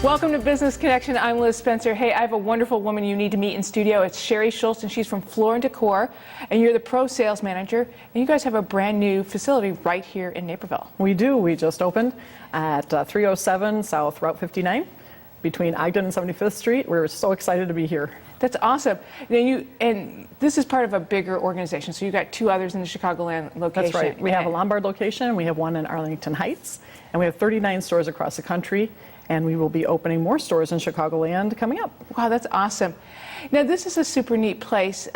Welcome to Business Connection. I'm Liz Spencer. Hey, I have a wonderful woman you need to meet in studio. It's Sherry Schultz, and she's from Floor & Decor, and you're the pro sales manager, and you guys have a brand new facility right here in Naperville. We do. We just opened at 307 South Route 59 between Ogden and 75th Street. We're so excited to be here. That's awesome. And this is part of a bigger organization, so you've got two others in the Chicagoland location. That's right. We have a Lombard location, we have one in Arlington Heights, and we have 39 stores across the country. And we will be opening more stores in Chicagoland coming up. Wow, that's awesome. Now, this is a super neat place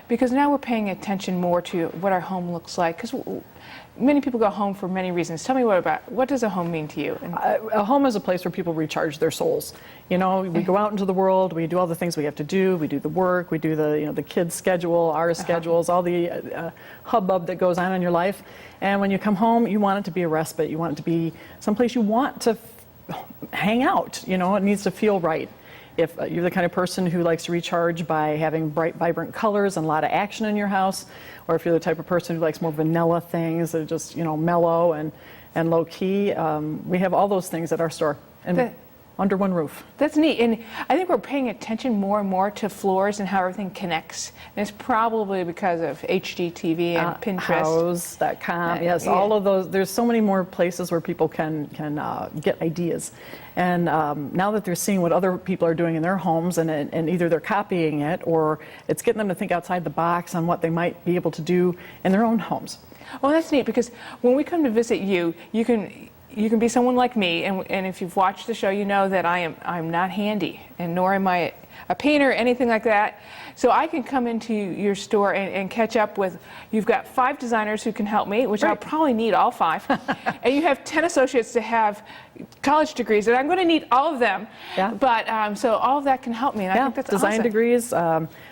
because now we're paying attention more to what our home looks like. Because many people go home for many reasons. Tell me what does a home mean to you? A home is a place where people recharge their souls. You know, we go out into the world, we do all the things we have to do, we do the work, we do the kids' schedule, our schedules, all the hubbub that goes on in your life. And when you come home, you want it to be a respite. You want it to be someplace you want to hang out. You know, it needs to feel right. If you're the kind of person who likes to recharge by having bright, vibrant colors and a lot of action in your house, or if you're the type of person who likes more vanilla things that are just, you know, mellow and low key, we have all those things at our store and under one roof. That's neat. And I think we're paying attention more and more to floors and how everything connects. And it's probably because of HGTV and Pinterest. House.com, yes, yeah. All of those. There's so many more places where people can get ideas. And now that they're seeing what other people are doing in their homes, and either they're copying it or it's getting them to think outside the box on what they might be able to do in their own homes. Well, that's neat because when we come to visit you, you can be someone like me, and if you've watched the show, you know that I'm not handy, and nor am I a painter or anything like that. So I can come into your store and catch up with, you've got 5 designers who can help me, which right. I'll probably need all 5. And you have 10 associates to have college degrees, and I'm going to need all of them. Yeah. But so all of that can help me, and I think that's design awesome. Degrees.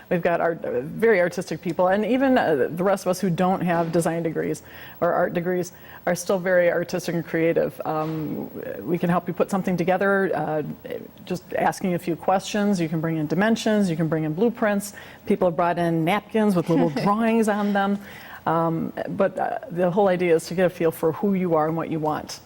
We've got very artistic people, and even the rest of us who don't have design degrees or art degrees are still very artistic and creative. We can help you put something together, just asking a few questions. You can bring in dimensions, you can bring in blueprints. People have brought in napkins with little drawings on them. But the whole idea is to get a feel for who you are and what you want.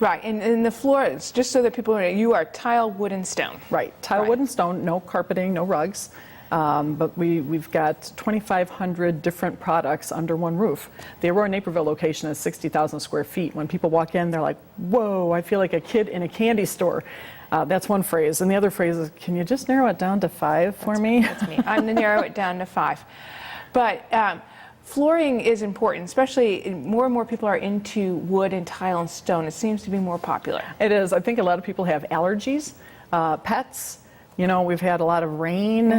Right, and the floor, it's just so that people know, you are tile, wood, and stone. Right, tile, wood, and stone, no carpeting, no rugs. But we've got 2,500 different products under one roof. The Aurora Naperville location is 60,000 square feet. When people walk in, they're like, whoa, I feel like a kid in a candy store. That's one phrase. And the other phrase is, can you just narrow it down to 5 for me? That's me. I'm going to narrow it down to 5. But flooring is important, especially more and more people are into wood and tile and stone. It seems to be more popular. It is. I think a lot of people have allergies, pets. You know, we've had a lot of rain.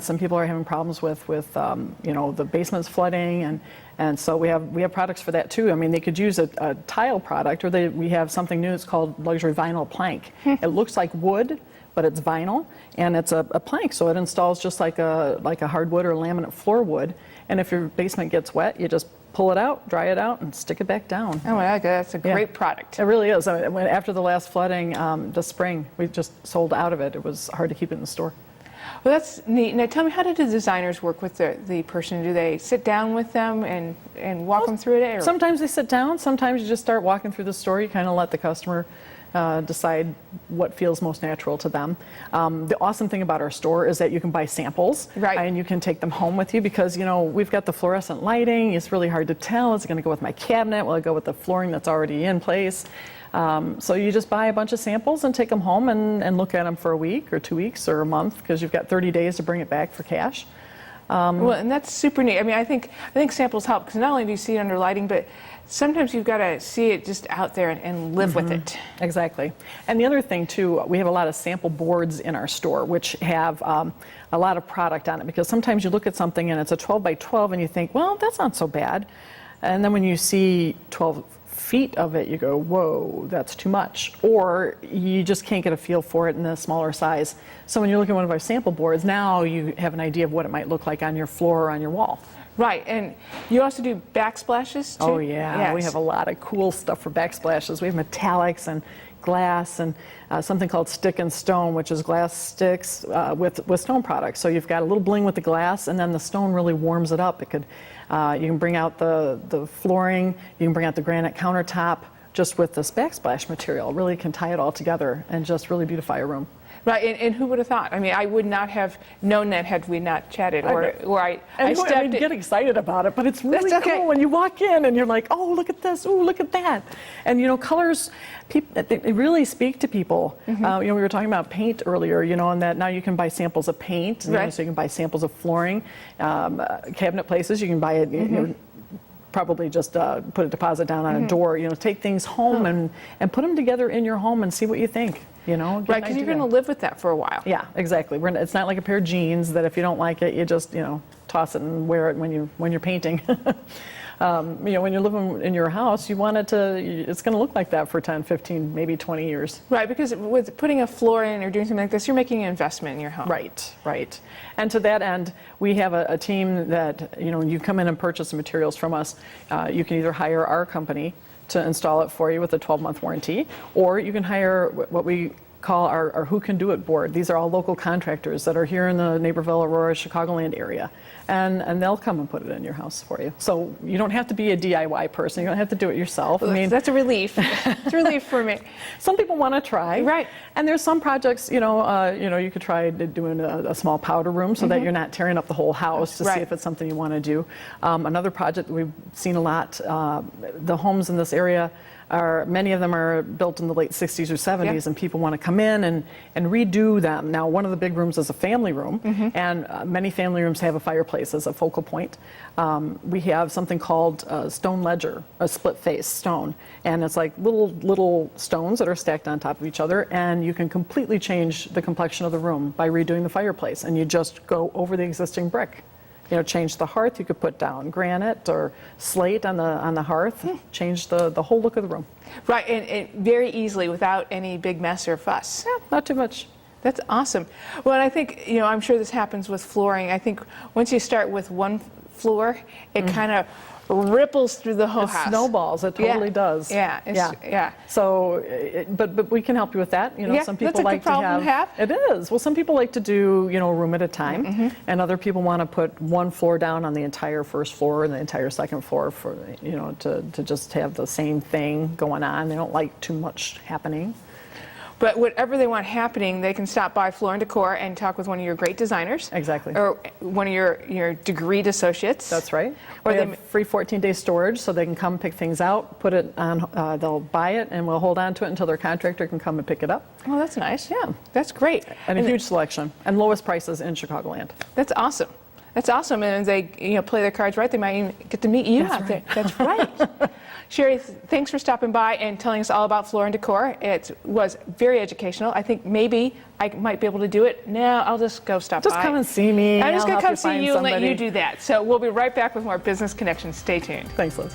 Some people are having problems with you know, the basement's flooding, and so we have products for that too. I mean, they could use a tile product, or we have something new. It's called luxury vinyl plank. It looks like wood, but it's vinyl, and it's a plank, so it installs just like a hardwood or laminate floor would. And if your basement gets wet, you just pull it out, dry it out, and stick it back down. Oh my God, that's a great product. It really is. I mean, after the last flooding this spring, we just sold out of it. It was hard to keep it in the store. Well, that's neat. Now tell me, how do the designers work with the person? Do they sit down with them and walk them through it? Or? Sometimes they sit down. Sometimes you just start walking through the store. You kind of let the customer decide what feels most natural to them. The awesome thing about our store is that you can buy samples, right, and you can take them home with you, because, you know, we've got the fluorescent lighting. It's really hard to tell. Is it going to go with my cabinet? Will it go with the flooring that's already in place? So you just buy a bunch of samples and take them home and look at them for a week or 2 weeks or a month, because you've got 30 days to bring it back for cash. Well, and that's super neat. I mean, I think samples help, because not only do you see it under lighting, but sometimes you've got to see it just out there and live with it. Exactly. And the other thing too, we have a lot of sample boards in our store, which have a lot of product on it, because sometimes you look at something and it's a 12 by 12 and you think, well, that's not so bad. And then when you see 12 feet of it, you go, whoa, that's too much. Or you just can't get a feel for it in the smaller size. So when you're looking at one of our sample boards, now you have an idea of what it might look like on your floor or on your wall. Right, and you also do backsplashes too? Oh yeah, yes. We have a lot of cool stuff for backsplashes. We have metallics and glass and something called stick and stone, which is glass sticks with stone products. So you've got a little bling with the glass, and then the stone really warms it up. It could, you can bring out the flooring, you can bring out the granite countertop just with this backsplash material, really can tie it all together and just really beautify a room. Right, and who would have thought? I mean, I would not have known that had we not chatted, or I And stepped I get excited about it, but it's really That's okay. cool when you walk in and you're like, oh, look at this, oh, look at that. And you know, colors, they really speak to people. You know, we were talking about paint earlier, you know, and that now you can buy samples of paint, you know, so you can buy samples of flooring, cabinet places, you can buy it, you know, probably just put a deposit down on a door, you know, take things home and put them together in your home and see what you think, you know. Right, because you're going to live with that for a while. Yeah, exactly. It's not like a pair of jeans that if you don't like it, you just, you know, toss it and wear it when you're painting. You know, when you're living in your house, you want it's going to look like that for 10, 15, maybe 20 years. Right, because with putting a floor in or doing something like this, you're making an investment in your home. Right, right. And to that end, we have a team that, you know, when you come in and purchase the materials from us, you can either hire our company to install it for you with a 12-month warranty, or you can hire what we call our Who Can Do It board. These are all local contractors that are here in the Naperville, Aurora, Chicagoland area. And they'll come and put it in your house for you. So you don't have to be a DIY person. You don't have to do it yourself. I mean, that's a relief. It's a relief for me. Some people want to try. Right. And there's some projects, you know, you could try doing a small powder room so that you're not tearing up the whole house to see if it's something you want to do. Another project that we've seen a lot, the homes in this area many of them are built in the late 60s or 70s, and people want to come in and redo them. Now, one of the big rooms is a family room, and many family rooms have a fireplace as a focal point. We have something called stone ledger, a split face stone, and it's like little stones that are stacked on top of each other, and you can completely change the complexion of the room by redoing the fireplace, and you just go over the existing brick. You know, change the hearth. You could put down granite or slate on the hearth. Change the whole look of the room. Right, and very easily without any big mess or fuss. Yeah, not too much. That's awesome. Well, and I think, you know, I'm sure this happens with flooring. I think once you start with one floor, it kind of ripples through the whole house. Snowballs. It totally does. Yeah. Yeah. So, but we can help you with that. You know, some people that's a like good problem to have. It is. Well, some people like to do, you know, a room at a time, and other people want to put one floor down on the entire first floor and the entire second floor for, you know, to just have the same thing going on. They don't like too much happening. But whatever they want happening, they can stop by Floor and Decor and talk with one of your great designers. Exactly. Or one of your degreed associates. That's right. Or we have free 14-day storage, so they can come pick things out, put it on, they'll buy it, and we'll hold on to it until their contractor can come and pick it up. Oh, that's nice. Yeah. That's great. And a huge selection, and lowest prices in Chicagoland. That's awesome. That's awesome. And if they, you know, play their cards right, they might even get to meet you out there. That's right. Sherry, thanks for stopping by and telling us all about Floor and Decor. It was very educational. I think maybe I might be able to do it. No, I'll just go stop by. Just come and see me. I'm just going to come see find you somebody. and let you do that. So we'll be right back with more Business Connections. Stay tuned. Thanks, Liz.